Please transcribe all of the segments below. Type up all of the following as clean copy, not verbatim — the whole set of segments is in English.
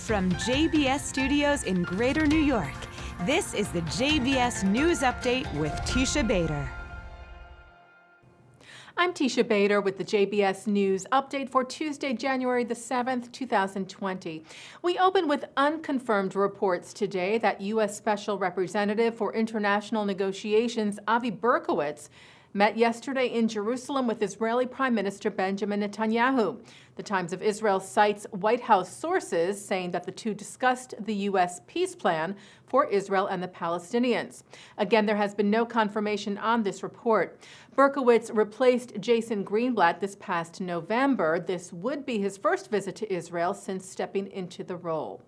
From JBS Studios in Greater New York, this is the JBS News Update with Teisha Bader. I'm Teisha Bader with the JBS News Update for Tuesday, January the 7th, 2020. We open with unconfirmed reports today that U.S. Special Representative for International Negotiations Avi Berkowitz met yesterday in Jerusalem with Israeli Prime Minister Benjamin Netanyahu. The Times of Israel cites White House sources saying that the two discussed the U.S. peace plan for Israel and the Palestinians. Again, there has been no confirmation on this report. Berkowitz replaced Jason Greenblatt this past November. This would be his first visit to Israel since stepping into the role.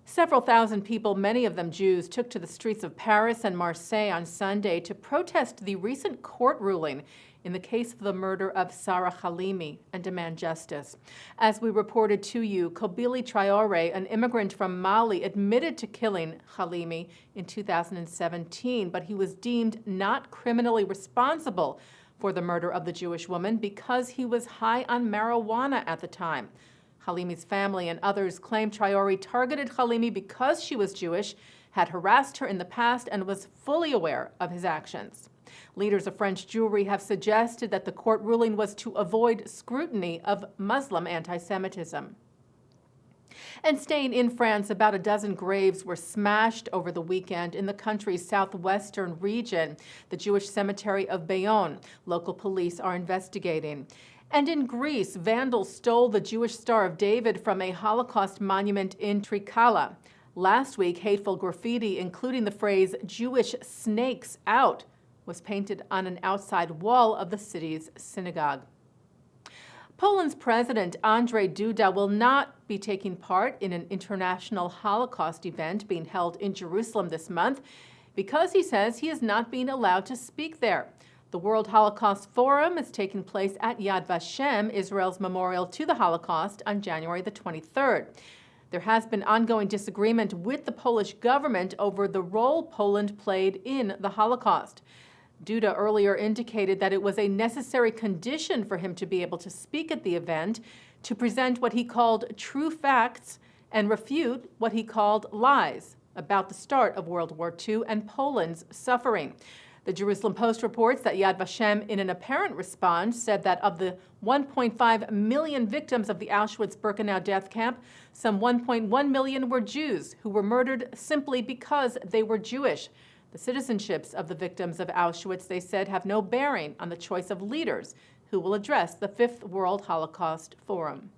Several thousand people, many of them Jews, took to the streets of Paris and Marseille on Sunday to protest the recent court ruling in the case of the murder of Sarah Halimi and demand justice. As we reported to you, Kobili Traore, an immigrant from Mali, admitted to killing Halimi in 2017, but he was deemed not criminally responsible for the murder of the Jewish woman because he was high on marijuana at the time. Halimi's family and others claim Traore targeted Halimi because she was Jewish, had harassed her in the past, and was fully aware of his actions. Leaders of French Jewry have suggested that the court ruling was to avoid scrutiny of Muslim anti-Semitism. And staying in France, about a dozen graves were smashed over the weekend in the country's southwestern region, the Jewish cemetery of Bayonne. Local police are investigating. And in Greece, vandals stole the Jewish Star of David from a Holocaust monument in Trikala. Last week, hateful graffiti, including the phrase "Jewish snakes out," was painted on an outside wall of the city's synagogue. Poland's President Andrzej Duda will not be taking part in an international Holocaust event being held in Jerusalem this month because he says he is not being allowed to speak there. The World Holocaust Forum is taking place at Yad Vashem, Israel's memorial to the Holocaust, on January the 23rd. There has been ongoing disagreement with the Polish government over the role Poland played in the Holocaust. Duda earlier indicated that it was a necessary condition for him to be able to speak at the event, to present what he called true facts and refute what he called lies about the start of World War II and Poland's suffering. The Jerusalem Post reports that Yad Vashem, in an apparent response, said that of the 1.5 million victims of the Auschwitz-Birkenau death camp, some 1.1 million were Jews who were murdered simply because they were Jewish. The citizenships of the victims of Auschwitz, they said, have no bearing on the choice of leaders who will address the Fifth World Holocaust Forum.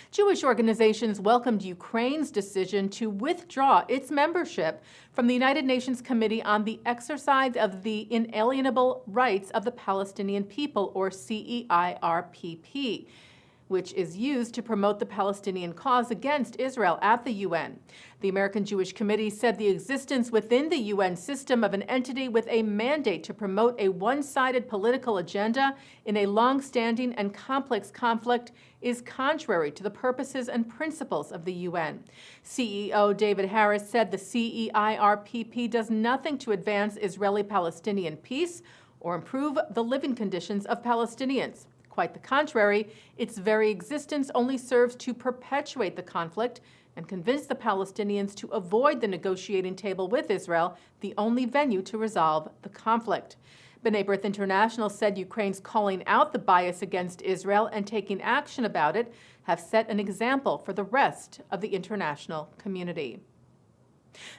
Jewish organizations welcomed Ukraine's decision to withdraw its membership from the United Nations Committee on the Exercise of the Inalienable Rights of the Palestinian People, or CEIRPP, which is used to promote the Palestinian cause against Israel at the UN. The American Jewish Committee said the existence within the UN system of an entity with a mandate to promote a one-sided political agenda in a long-standing and complex conflict is contrary to the purposes and principles of the UN. CEO David Harris said the CEIRPP does nothing to advance Israeli-Palestinian peace or improve the living conditions of Palestinians. Quite the contrary, its very existence only serves to perpetuate the conflict and convince the Palestinians to avoid the negotiating table with Israel, the only venue to resolve the conflict. B'nai B'rith International said Ukraine's calling out the bias against Israel and taking action about it have set an example for the rest of the international community.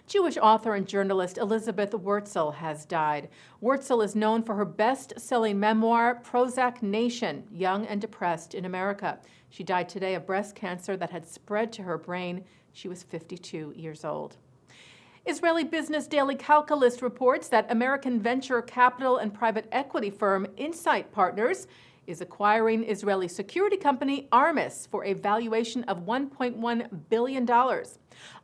Jewish author and journalist Elizabeth Wurtzel has died. Wurtzel is known for her best-selling memoir, Prozac Nation, Young and Depressed in America. She died today of breast cancer that had spread to her brain. She was 52 years old. Israeli Business Daily Calculist reports that American venture capital and private equity firm Insight Partners is acquiring Israeli security company Armis for a valuation of $1.1 billion.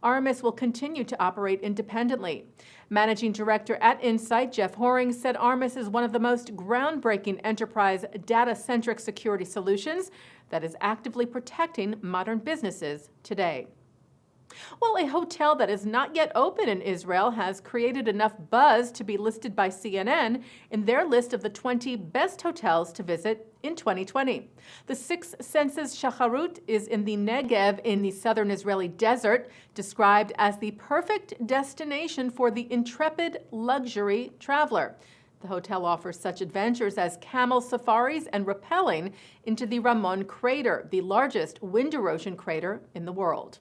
Armis will continue to operate independently. Managing director at Insight, Jeff Horing, said Armis is one of the most groundbreaking enterprise data-centric security solutions that is actively protecting modern businesses today. Well, a hotel that is not yet open in Israel has created enough buzz to be listed by CNN in their list of the 20 best hotels to visit in 2020. The Sixth Senses Shacharut is in the Negev in the southern Israeli desert, described as the perfect destination for the intrepid luxury traveler. The hotel offers such adventures as camel safaris and rappelling into the Ramon crater, the largest wind erosion crater in the world.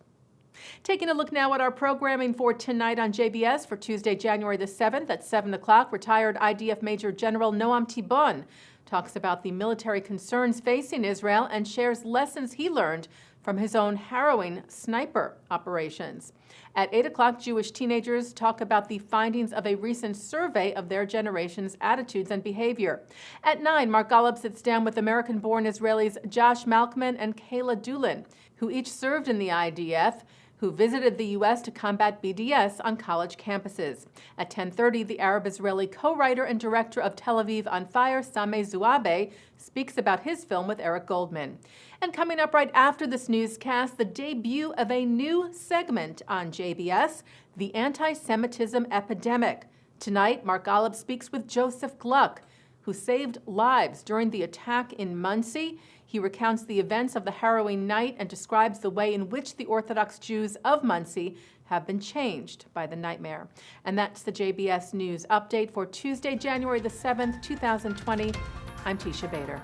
Taking a look now at our programming for tonight on JBS for Tuesday, January the 7th at 7 o'clock, retired IDF Major General Noam Tibon talks about the military concerns facing Israel and shares lessons he learned from his own harrowing sniper operations. At 8 o'clock, Jewish teenagers talk about the findings of a recent survey of their generation's attitudes and behavior. At 9, Mark Golub sits down with American-born Israelis Josh Malkman and Kayla Doolin, who each served in the IDF, who visited the U.S. to combat BDS on college campuses. At 10:30, the Arab-Israeli co-writer and director of Tel Aviv on Fire, Sameh Zouabe, speaks about his film with Eric Goldman. And coming up right after this newscast, the debut of a new segment on JBS, the Anti-Semitism Epidemic. Tonight, Mark Golub speaks with Joseph Gluck, who saved lives during the attack in Muncie. He recounts the events of the harrowing night and describes the way in which the Orthodox Jews of Muncie have been changed by the nightmare. And that's the JBS News Update for Tuesday, January the 7th, 2020. I'm Teisha Bader.